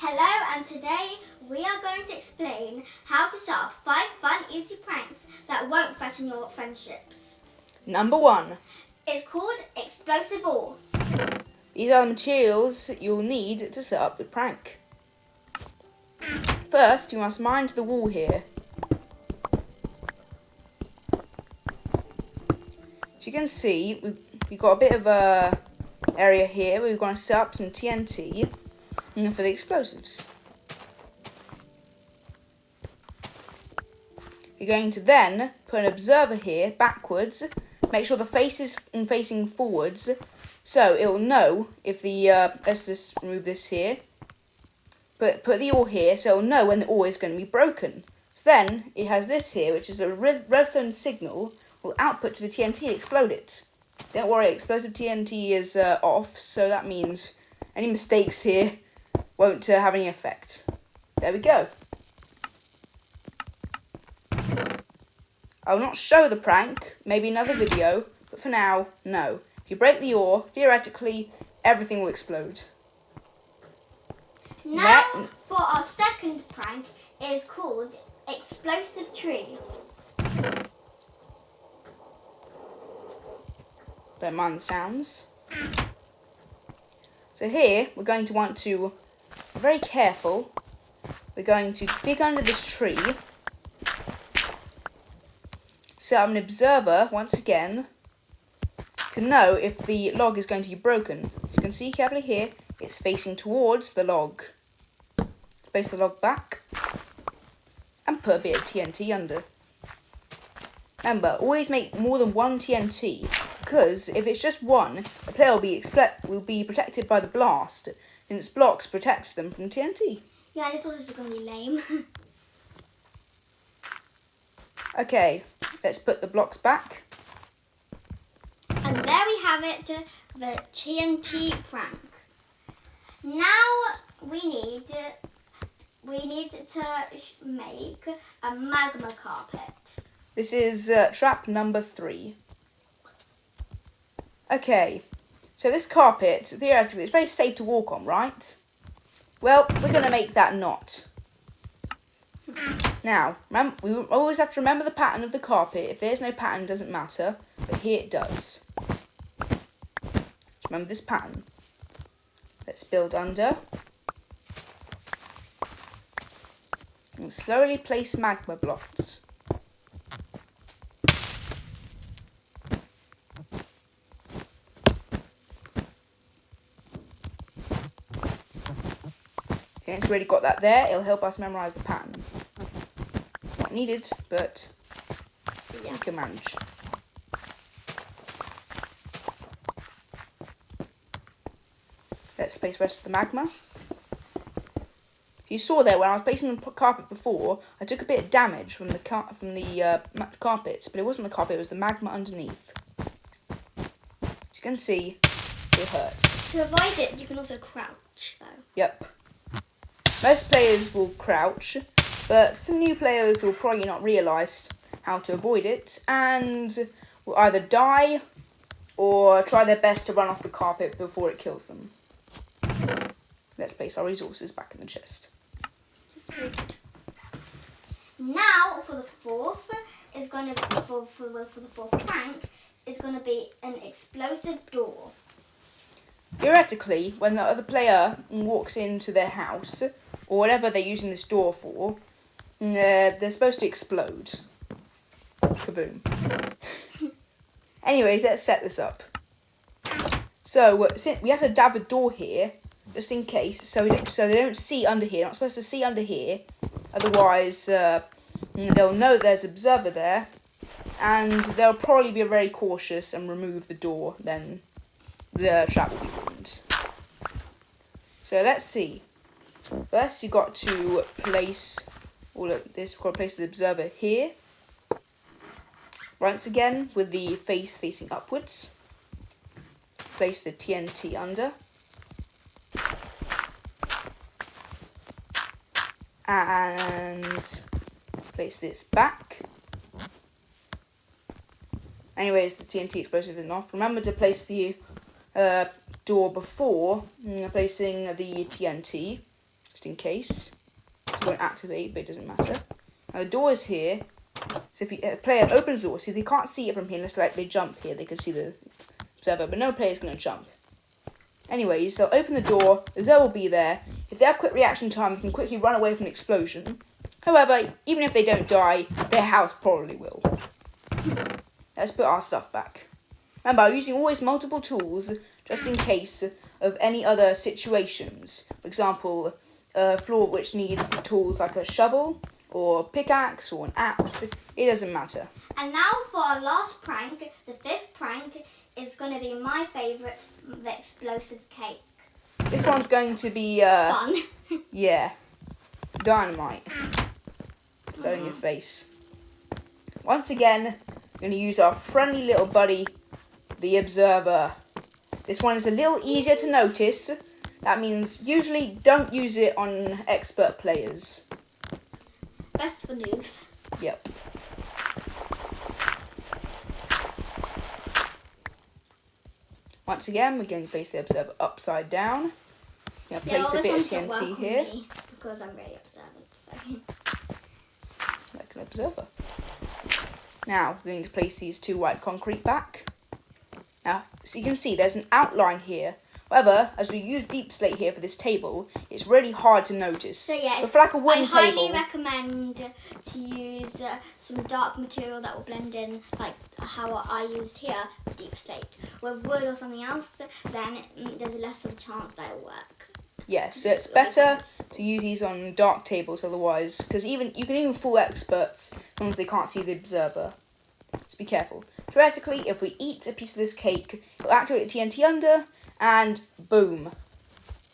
Hello, and today we are going to explain how to set up 5 fun, easy pranks that won't threaten your friendships. Number 1. It's called Explosive Ore. These are the materials you'll need to set up the prank. First, you must mind the wall here. As you can see, we've got a bit of a area here where we're going to set up some TNT for the explosives. You're going to then put an observer here backwards. Make sure the face is facing forwards, so it'll know if the let's just remove this here. But put the ore here, so it'll know when the ore is going to be broken. So then it has this here, which is a redstone signal, will output to the TNT and explode it. Don't worry, explosive TNT is off, so that means any mistakes here won't have any effect. There we go. I will not show the prank, maybe another video, but for now, no. If you break the ore, theoretically, everything will explode. Now, for our second prank, it is called Explosive Tree. Don't mind the sounds. So here, we're going to want to be very careful. We're going to dig under this tree. Set up an observer, once again, to know if the log is going to be broken. As you can see carefully here, it's facing towards the log. Place the log back and put a bit of TNT under. Remember, always make more than one TNT, because if it's just one, the player will be protected by the blast, and its blocks protect them from TNT. Yeah, and it's also going to be lame. Okay, let's put the blocks back. And there we have it, the TNT prank. Now we need to make a magma carpet. This is trap number 3. Okay, so this carpet, theoretically, it's very safe to walk on, right? Well, we're going to make that not. Now, we always have to remember the pattern of the carpet. If there's no pattern, it doesn't matter, but here it does. Remember this pattern. Let's build under. And slowly place magma blocks. Okay, it's already got that there. It'll help us memorize the pattern. Not needed, but Yeah. we can manage. Let's place the rest of the magma. If you saw there when I was placing the carpet before, I took a bit of damage from the carpet, but it wasn't the carpet; it was the magma underneath. As you can see, it hurts. To avoid it, you can also crouch, though. Yep. Most players will crouch, but some new players will probably not realise how to avoid it, and will either die or try their best to run off the carpet before it kills them. Let's place our resources back in the chest. Now, for the fourth, is going to for the fourth prank is going to be an explosive door. Theoretically, when the other player walks into their house, or whatever they're using this door for, they're supposed to explode. Kaboom. Anyways, let's set this up. So, we have to have a door here, just in case, so they don't see under here. Not supposed to see under here, otherwise they'll know there's an observer there, and they'll probably be very cautious and remove the door. Then the trap will be ruined. So let's see. First, you've got to place all of this. We've got to place the observer here. Once again, with the face facing upwards. Place the TNT under. And place this back. Anyways, the TNT explosive is off. Remember to place the door before placing the TNT. just in case. It won't activate, but it doesn't matter. Now the door is here, so if a player opens the door, see they can't see it from here unless like they jump here, they can see the observer, but no player is going to jump. Anyways, they'll open the door, the observer will be there. If they have quick reaction time, they can quickly run away from an explosion. However, even if they don't die, their house probably will. Let's put our stuff back. Remember, using always multiple tools, just in case of any other situations. For example, a floor which needs tools like a shovel, or pickaxe, or an axe. It doesn't matter. And now for our last prank, the 5th prank is going to be my favourite, the explosive cake. This one's going to be, Fun. yeah, dynamite. Go in your face. Once again, we're going to use our friendly little buddy, the observer. This one is a little easier to notice. That means usually don't use it on expert players. Best for noobs. Yep. Once again, we're going to place the observer upside down. We're going to place a bit of TNT here. Me because I'm very observant. So. Like an observer. Now, we're going to place these 2 white concrete back. Now, so you can see there's an outline here. However, as we use deep slate here for this table, it's really hard to notice. So yeah, but for like a wooden I highly table, recommend to use some dark material that will blend in, like how I used here, deep slate. With wood or something else, then there's less of a chance that it'll work. yes, so it's better to use these on dark tables otherwise, because you can even fool experts as long as they can't see the observer. So be careful. Theoretically, if we eat a piece of this cake, it'll activate the TNT under, and boom,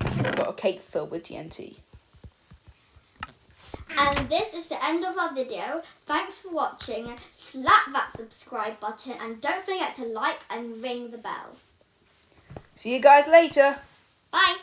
we've got a cake filled with TNT. And this is the end of our video. Thanks for watching. Slap that subscribe button and don't forget to like and ring the bell. See you guys later. Bye.